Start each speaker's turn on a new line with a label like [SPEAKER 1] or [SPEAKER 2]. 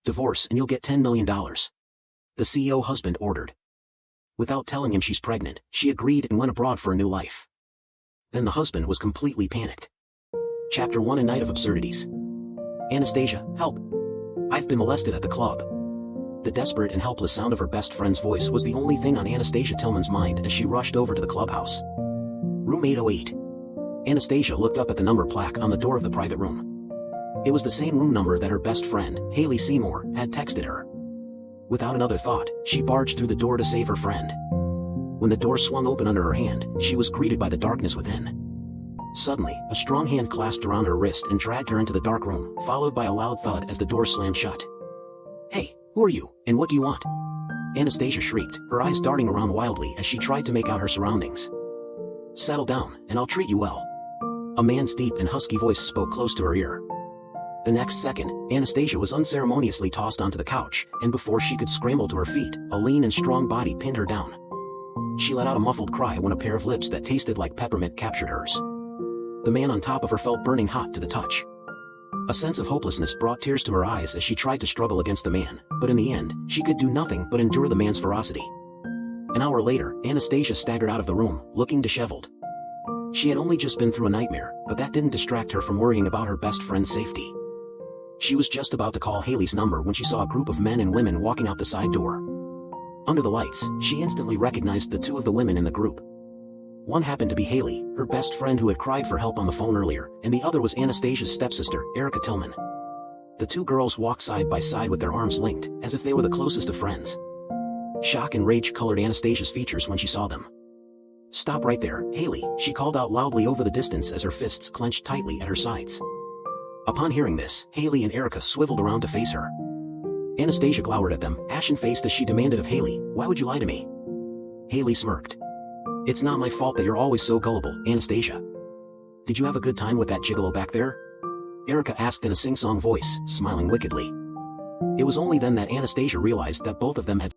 [SPEAKER 1] Divorce and you'll get $10 million. The CEO husband ordered. Without telling him she's pregnant, she agreed and went abroad for a new life. Then the husband was completely panicked. Chapter 1: A Night of Absurdities. Anastasia, help! I've been molested at the club. The desperate and helpless sound of her best friend's voice was the only thing on Anastasia Tillman's mind as she rushed over to the clubhouse. Room 808. Anastasia looked up at the number plaque on the door of the private room. It was the same room number that her best friend, Haley Seymour, had texted her. Without another thought, she barged through the door to save her friend. When the door swung open under her hand, she was greeted by the darkness within. Suddenly, a strong hand clasped around her wrist and dragged her into the dark room, followed by a loud thud as the door slammed shut. "Hey, who are you, and what do you want?" Anastasia shrieked, her eyes darting around wildly as she tried to make out her surroundings. "Settle down, and I'll treat you well." A man's deep and husky voice spoke close to her ear. The next second, Anastasia was unceremoniously tossed onto the couch, and before she could scramble to her feet, a lean and strong body pinned her down. She let out a muffled cry when a pair of lips that tasted like peppermint captured hers. The man on top of her felt burning hot to the touch. A sense of hopelessness brought tears to her eyes as she tried to struggle against the man, but in the end, she could do nothing but endure the man's ferocity. An hour later, Anastasia staggered out of the room, looking disheveled. She had only just been through a nightmare, but that didn't distract her from worrying about her best friend's safety. She was just about to call Haley's number when she saw a group of men and women walking out the side door. Under the lights, she instantly recognized the two of the women in the group. One happened to be Haley, her best friend who had cried for help on the phone earlier, and the other was Anastasia's stepsister, Erica Tillman. The two girls walked side by side with their arms linked, as if they were the closest of friends. Shock and rage colored Anastasia's features when she saw them. "Stop right there, Haley," she called out loudly over the distance as her fists clenched tightly at her sides. Upon hearing this, Haley and Erica swiveled around to face her. Anastasia glowered at them, ashen-faced as she demanded of Haley, "Why would you lie to me?" Haley smirked. "It's not my fault that you're always so gullible, Anastasia." "Did you have a good time with that gigolo back there?" Erica asked in a sing-song voice, smiling wickedly. It was only then that Anastasia realized that both of them had